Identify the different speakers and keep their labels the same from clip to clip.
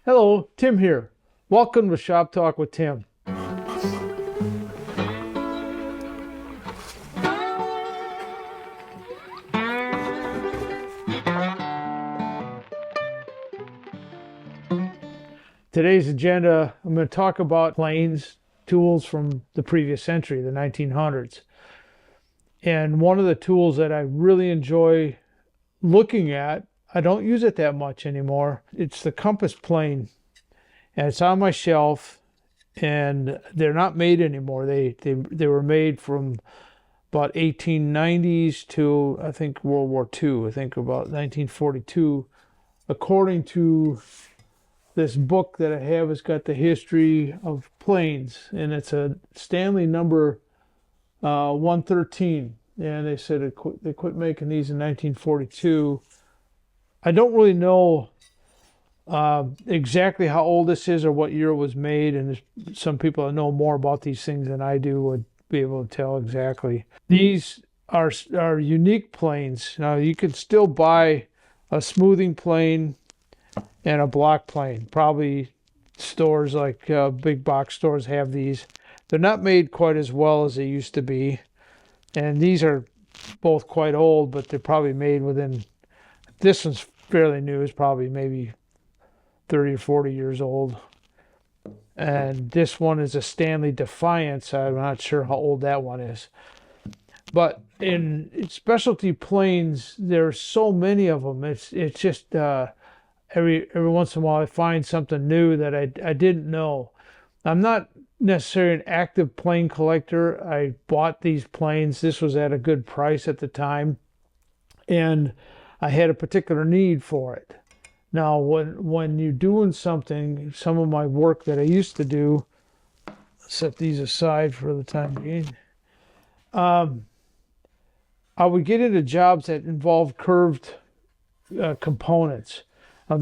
Speaker 1: Hello, Tim here. Welcome to Shop Talk with Tim. Today's agenda, I'm going to talk about planes, tools from the previous century, the 1900s. And one of the tools that I really enjoy looking at, I don't use it that much anymore. It's the compass plane, and it's on my shelf, and they're not made anymore. They were made from about 1890s to I think World War II. I think about 1942, according to this book that I have. Has got the history of planes, and it's a Stanley number 113. And they said they quit making these in 1942. I don't really know exactly how old this is or what year it was made, and some people that know more about these things than I do would be able to tell exactly. These are unique planes. Now you can still buy a smoothing plane and a block plane. Probably stores like big box stores have these. They're not made quite as well as they used to be, and these are both quite old, but they're probably made within. This one's fairly new. It's probably maybe 30 or 40 years old. And this one is a Stanley Defiance. I'm not sure how old that one is. But in specialty planes, there's so many of them. It's just every once in a while I find something new that I didn't know. I'm not necessarily an active plane collector. I bought these planes. This was at a good price at the time, and I had a particular need for it. Now, when you're doing something, some of my work that I used to do, set these aside for the time being, I would get into jobs that involved curved components. Now,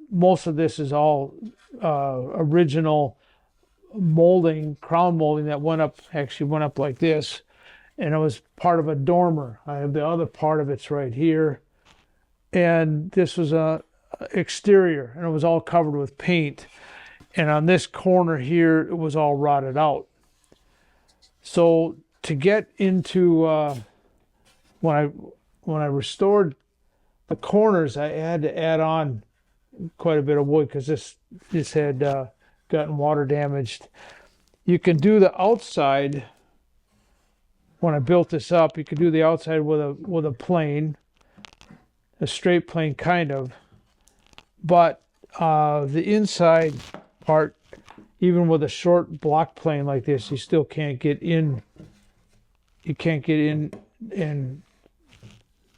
Speaker 1: most of this is all original molding, crown molding that actually went up like this, and it was part of a dormer. I have the other part of it's right here. And this was a exterior, and it was all covered with paint. And on this corner here, it was all rotted out. So to get into when I restored the corners, I had to add on quite a bit of wood because this had gotten water damaged. You can do the outside. When I built this up, you could do the outside with a plane. A straight plane kind of, but the inside part, even with a short block plane like this, you still can't get in. You can't get in and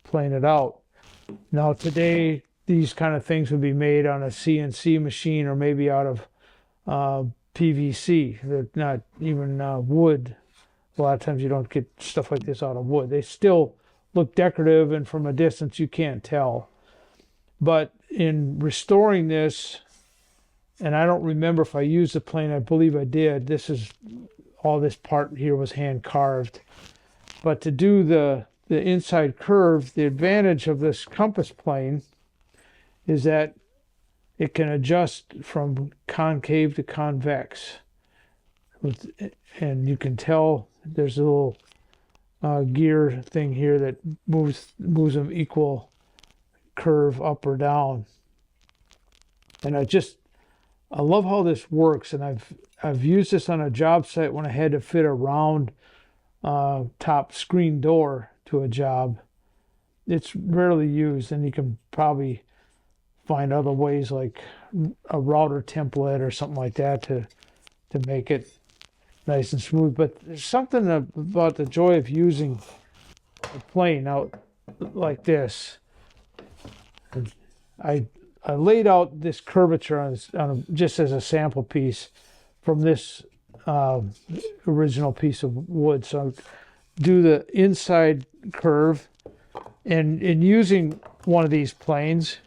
Speaker 1: plane it out. Now today, these kind of things would be made on a CNC machine or maybe out of PVC. They're not even wood. A lot of times you don't get stuff like this out of wood. They still look decorative, and from a distance you can't tell. But in restoring this, and I don't remember if I used the plane, I believe I did. All this part here was hand carved. But to do the inside curve, the advantage of this compass plane is that it can adjust from concave to convex. And you can tell there's a little gear thing here that moves them equal curve up or down. And I love how this works. And I've used this on a job site when I had to fit a round top screen door to a job. It's rarely used, and you can probably find other ways like a router template or something like that to make it nice and smooth. But there's something about the joy of using a plane out like this. And I laid out this curvature just as a sample piece from this original piece of wood. So do the inside curve, and in using one of these planes,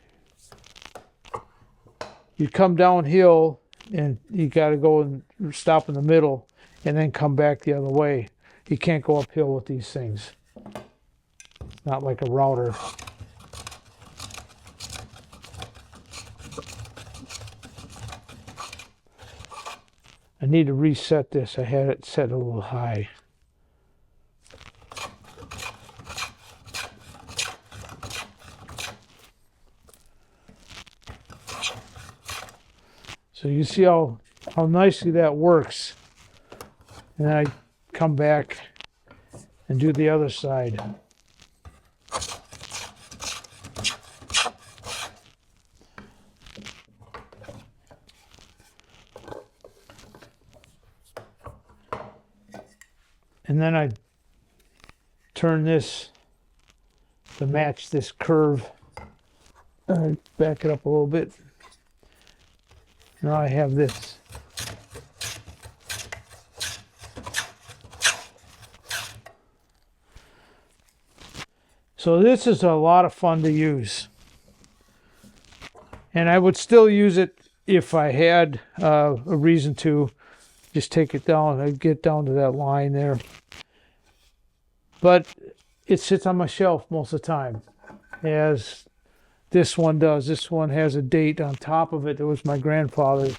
Speaker 1: you come downhill and you got to go and stop in the middle and then come back the other way. You can't go uphill with these things. Not like a router. I need to reset this. I had it set a little high. So you see how nicely that works. And then I come back and do the other side. And then I turn this to match this curve. Back it up a little bit. Now I have this. So this is a lot of fun to use. And I would still use it if I had a reason to. Just take it down. I get down to that line there. But it sits on my shelf most of the time, as this one does. This one has a date on top of it. It was my grandfather's.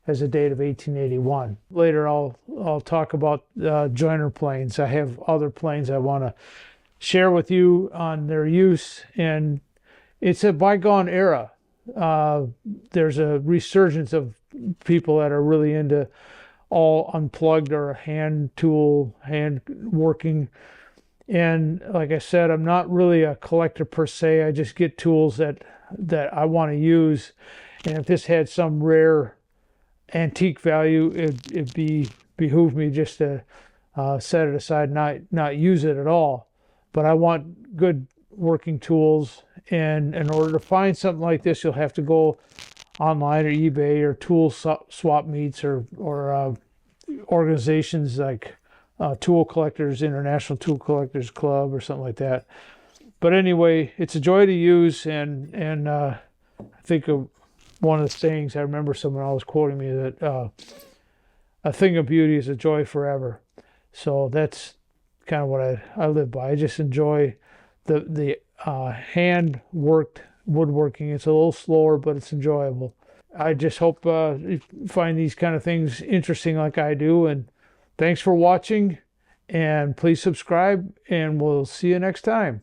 Speaker 1: Has a date of 1881. Later I'll talk about joiner planes. I have other planes I want to share with you on their use, and it's a bygone era. There's a resurgence of people that are really into all unplugged or hand working. And like I said, I'm not really a collector per se. I just get tools that I want to use. And if this had some rare antique value, it'd behoove me just to set it aside, not use it at all. But I want good working tools. And in order to find something like this, you'll have to go online or eBay or tool swap meets or organizations like Tool Collectors, International Tool Collectors Club or something like that. But anyway, it's a joy to use, and I think of one of the sayings, I remember someone always quoting me that a thing of beauty is a joy forever. So that's kind of what I live by. I just enjoy the hand worked woodworking. It's a little slower, but it's enjoyable. I just hope you find these kind of things interesting like I do. And thanks for watching. And please subscribe, and we'll see you next time.